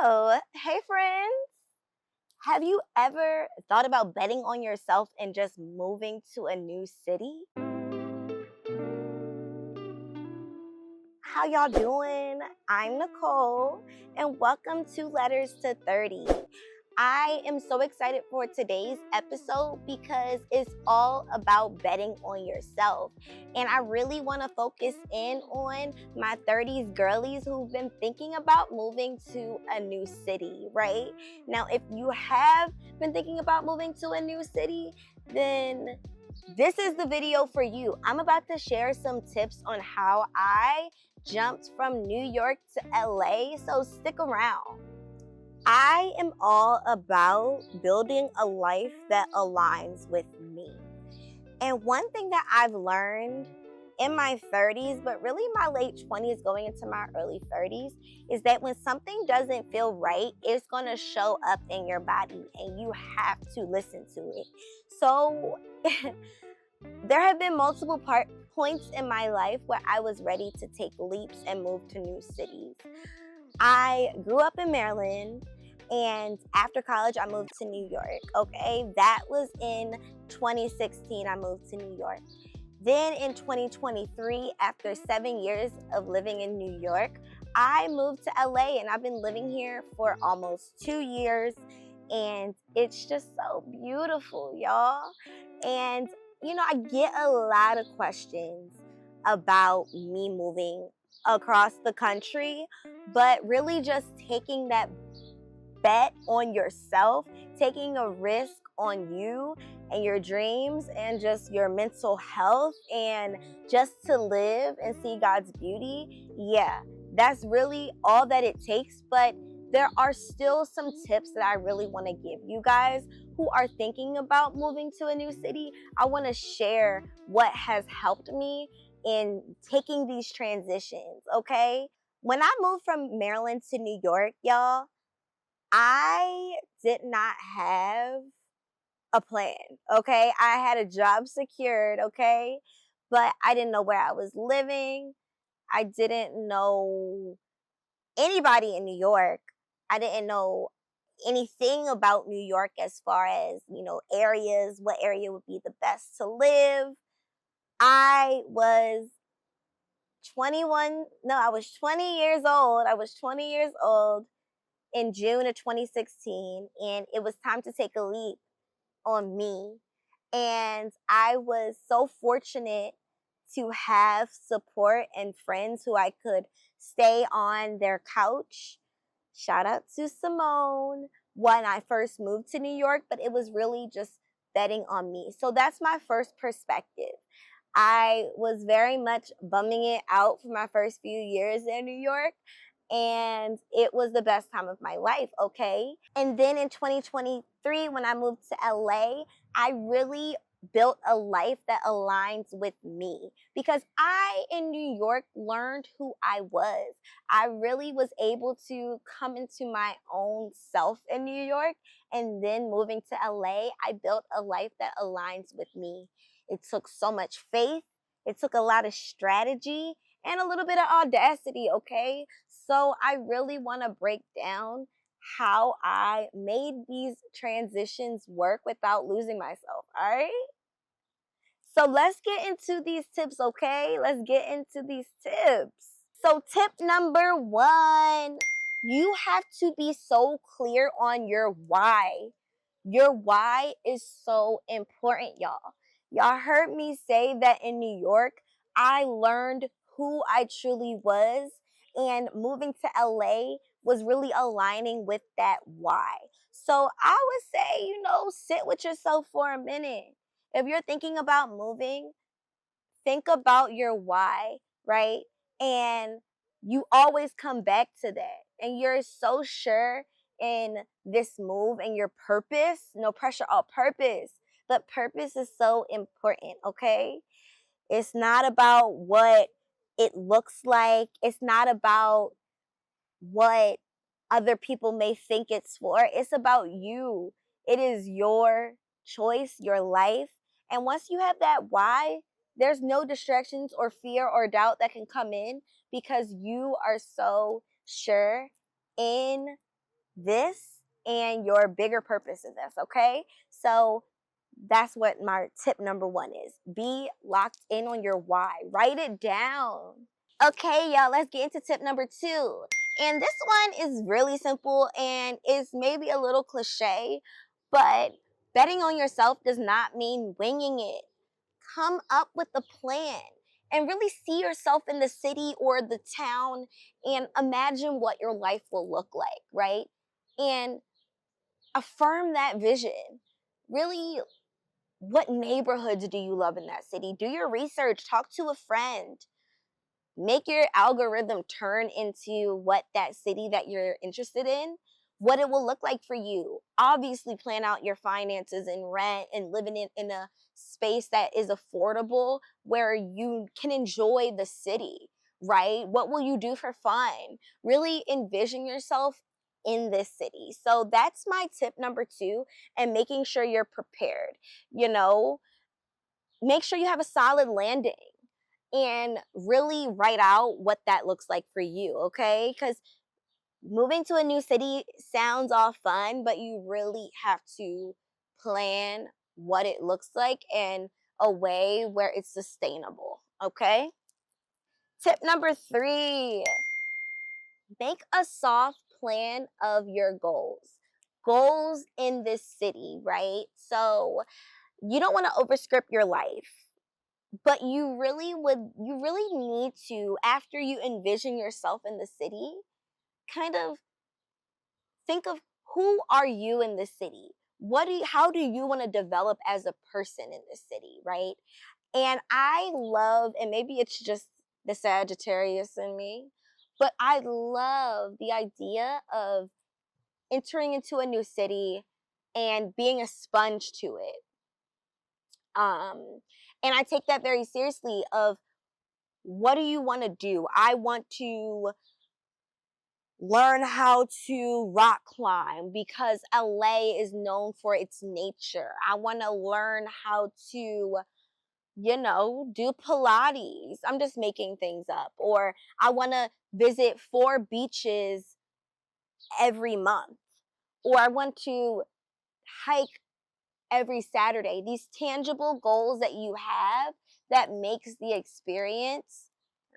Hey friends. Have you ever thought about betting on yourself and just moving to a new city? How y'all doing? I'm Nicole and welcome to Letters to 30. I am so excited for today's episode because it's all about betting on yourself. And I really want to focus in on my 30s girlies who've been thinking about moving to a new city, right? Now, if you have been thinking about moving to a new city, then this is the video for you. I'm about to share some tips on how I jumped from New York to LA, so stick around. I am all about building a life that aligns with me. And one thing that I've learned in my 30s, but really my late 20s going into my early 30s, is that when something doesn't feel right, it's going to show up in your body and you have to listen to it. So there have been multiple points in my life where I was ready to take leaps and move to new cities. I grew up in Maryland, and after college, I moved to New York, okay? That was in 2016, I moved to New York. Then in 2023, after 7 years of living in New York, I moved to LA, and I've been living here for almost 2 years, and it's just so beautiful, y'all. And, I get a lot of questions about me moving across the country, but really just taking that bet on yourself, taking a risk on you and your dreams and just your mental health and just to live and see God's beauty. Yeah, that's really all that it takes. But there are still some tips that I really want to give you guys who are thinking about moving to a new city. I want to share what has helped me in taking these transitions, okay? When I moved from Maryland to New York, y'all, I did not have a plan, okay? I had a job secured, okay? But I didn't know where I was living. I didn't know anybody in New York. I didn't know anything about New York as far as, areas, what area would be the best to live. I was 20 years old. I was 20 years old in June of 2016, and it was time to take a leap on me. And I was so fortunate to have support and friends who I could stay on their couch. Shout out to Simone when I first moved to New York, but it was really just betting on me. So that's my first perspective. I was very much bumming it out for my first few years in New York, and it was the best time of my life, okay? And then in 2023, when I moved to LA, I really built a life that aligns with me because I, in New York, learned who I was. I really was able to come into my own self in New York, and then moving to LA, I built a life that aligns with me. It took so much faith. It took a lot of strategy and a little bit of audacity, okay? So I really want to break down how I made these transitions work without losing myself, all right? So let's get into these tips, okay? Let's get into these tips. So tip number 1, you have to be so clear on your why. Your why is so important, y'all. Y'all heard me say that in New York, I learned who I truly was, and moving to LA was really aligning with that why. So I would say, sit with yourself for a minute. If you're thinking about moving, think about your why, right? And you always come back to that. And you're so sure in this move and your purpose. No pressure, all purpose. But purpose is so important, okay? It's not about what it looks like. It's not about what other people may think it's for. It's about you. It is your choice, your life. And once you have that why, there's no distractions or fear or doubt that can come in because you are so sure in this and your bigger purpose in this, okay? So that's what my tip number 1 is. Be locked in on your why. Write it down. Okay, y'all, let's get into tip number 2. And this one is really simple and is maybe a little cliche, but betting on yourself does not mean winging it. Come up with a plan and really see yourself in the city or the town and imagine what your life will look like, right? And affirm that vision. Really, what neighborhoods do you love in that city? Do your research, talk to a friend. Make your algorithm turn into what that city that you're interested in, what it will look like for you. Obviously, plan out your finances and rent and living in a space that is affordable where you can enjoy the city, right? What will you do for fun? Really envision yourself in this city. So that's my tip number 2, and making sure you're prepared. You know, make sure you have a solid landing and really write out what that looks like for you, okay? Because moving to a new city sounds all fun, but you really have to plan what it looks like in a way where it's sustainable, okay? Tip number 3, make a soft plan of your goals. Goals in this city, right? So you don't want to overscript your life, but you really need to, after you envision yourself in the city, kind of think of who are you in the city? How do you want to develop as a person in the city, right? And I love, and maybe it's just the Sagittarius in me, but I love the idea of entering into a new city and being a sponge to it. And I take that very seriously of, what do you want to do? I want to learn how to rock climb because LA is known for its nature. I want to learn how to, do Pilates. I'm just making things up. Or I want to visit 4 beaches every month. Or I want to hike every Saturday. These tangible goals that you have that makes the experience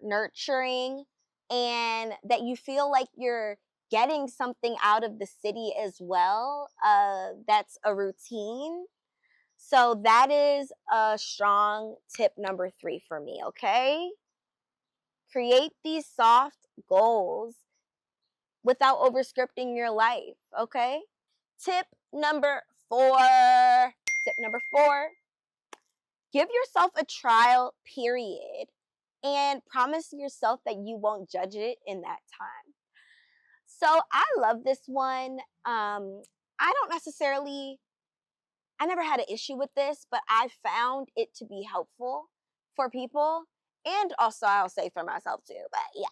nurturing and that you feel like you're getting something out of the city as well. That's a routine. So that is a strong tip number 3 for me, okay? Create these soft goals without overscripting your life, okay? Tip number 4. Tip number 4, give yourself a trial period and promise yourself that you won't judge it in that time. So I love this one. I don't necessarily, I never had an issue with this, but I found it to be helpful for people. And also, I'll say for myself too. But yeah,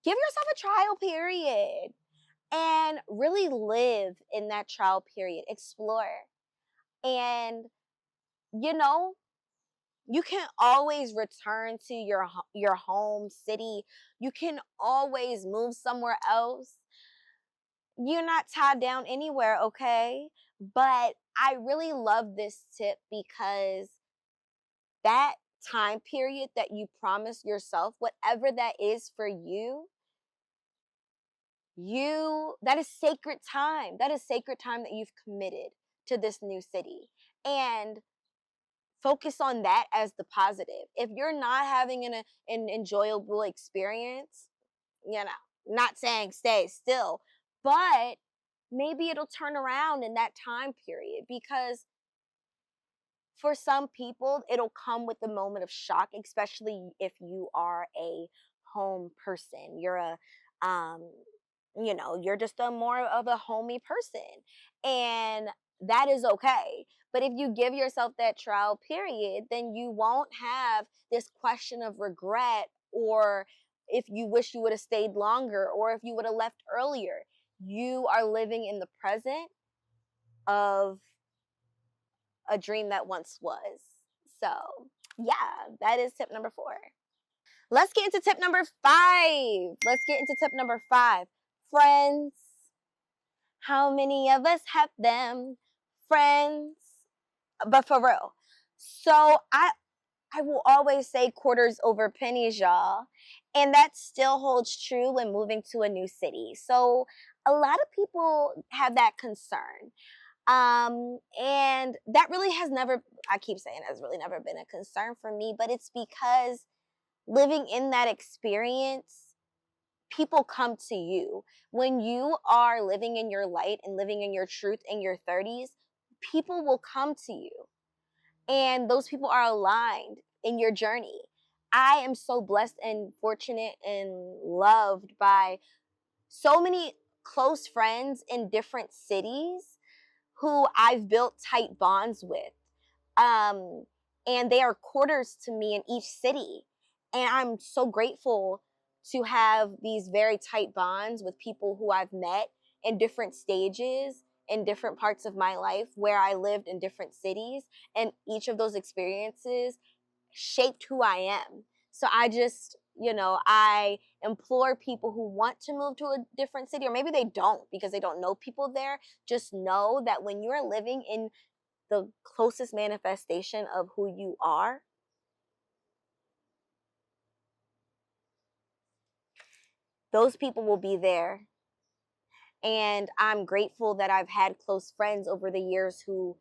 give yourself a trial period and really live in that trial period. Explore. And, you know, you can always return to your home city. You can always move somewhere else. You're not tied down anywhere, okay? But I really love this tip because that time period that you promise yourself, whatever that is for you, that is sacred time. That is sacred time that you've committed to this new city. And focus on that as the positive. If you're not having an enjoyable experience, not saying stay still, but maybe it'll turn around in that time period, because for some people it'll come with a moment of shock, especially if you are a home person. You're a um you're just a more of a homey person, and that is okay. But if you give yourself that trial period, then you won't have this question of regret, or if you wish you would have stayed longer, or if you would have left earlier. You are living in the present of a dream that once was. So yeah, that is tip number 4. Let's get into tip number 5. Friends. How many of us have them friends? But for real. So I will always say quarters over pennies, y'all. And that still holds true when moving to a new city. So a lot of people have that concern. And that really has never, I keep saying has really never been a concern for me, but it's because living in that experience, people come to you. When you are living in your light and living in your truth in your 30s, people will come to you. And those people are aligned in your journey. I am so blessed and fortunate and loved by so many close friends in different cities who I've built tight bonds with. Um, and they are quarters to me in each city. And I'm so grateful to have these very tight bonds with people who I've met in different stages in different parts of my life where I lived in different cities. And each of those experiences shaped who I am. So I just, I implore people who want to move to a different city, or maybe they don't because they don't know people there, just know that when you're living in the closest manifestation of who you are, those people will be there. And I'm grateful that I've had close friends over the years who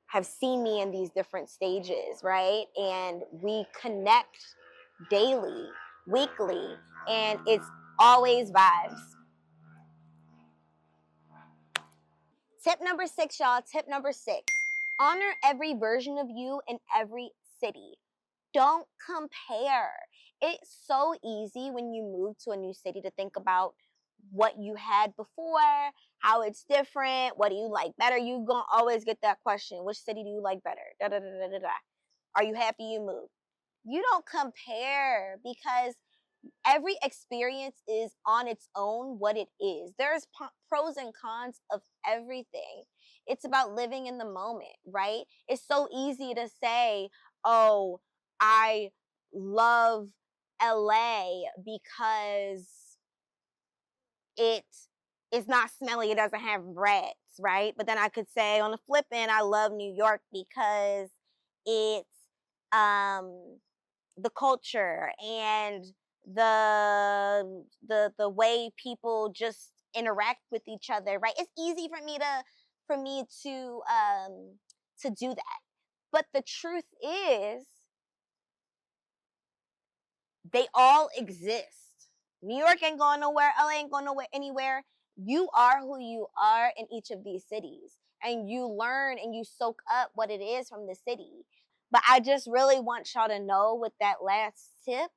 have seen me in these different stages, right? And we connect daily, weekly, and it's always vibes. Tip number 6, y'all. Tip number 6. Honor every version of you in every city. Don't compare. It's so easy when you move to a new city to think about what you had before, how it's different, what do you like better. You're going to always get that question. Which city do you like better? Da, da, da, da, da, da. Are you happy you moved? You don't compare because every experience is on its own what it is. There's pros and cons of everything. It's about living in the moment, right? It's so easy to say, oh, I love LA because it is not smelly, it doesn't have rats, right? But then I could say on the flip end, I love New York because it's the culture and the way people just interact with each other, right? It's easy for me to do that. But the truth is they all exist. New York ain't going nowhere, LA ain't going nowhere anywhere. You are who you are in each of these cities. And you learn and you soak up what it is from the city. But I just really want y'all to know with that last tip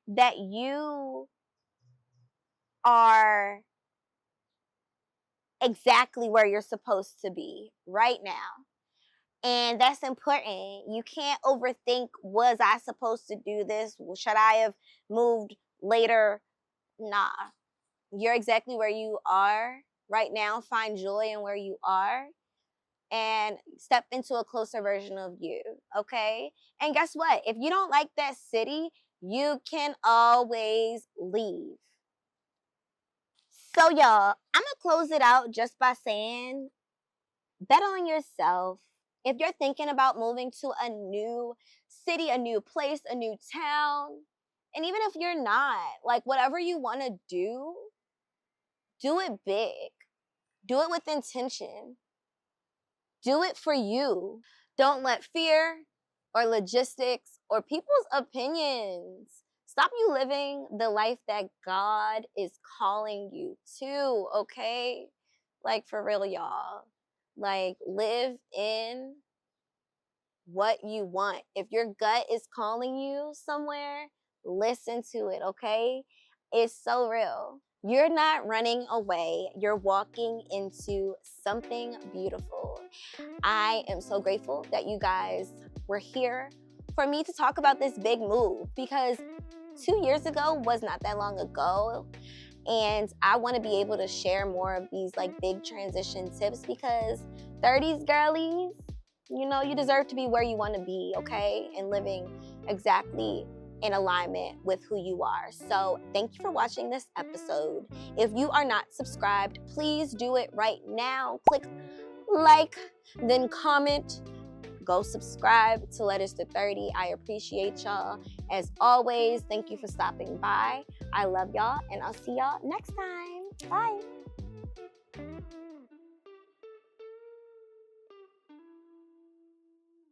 that you are exactly where you're supposed to be right now. And that's important. You can't overthink, was I supposed to do this? Should I have moved later? Nah. You're exactly where you are right now. Find joy in where you are and step into a closer version of you, okay? And guess what? If you don't like that city, you can always leave. So, y'all, I'm going to close it out just by saying, bet on yourself. If you're thinking about moving to a new city, a new place, a new town, and even if you're not, like whatever you want to do it big. Do it with intention. Do it for you. Don't let fear or logistics or people's opinions stop you living the life that God is calling you to, okay? Like, for real, y'all. Like, live in what you want. If your gut is calling you somewhere, listen to it, okay? It's so real. You're not running away. You're walking into something beautiful. I am so grateful that you guys were here for me to talk about this big move because 2 years ago was not that long ago. And I want to be able to share more of these like big transition tips because 30s girlies, you deserve to be where you want to be, okay? And living exactly in alignment with who you are. So thank you for watching this episode. If you are not subscribed, please do it right now. Click like, then comment. Go subscribe to Letters to 30. I appreciate y'all. As always, thank you for stopping by. I love y'all, and I'll see y'all next time. Bye.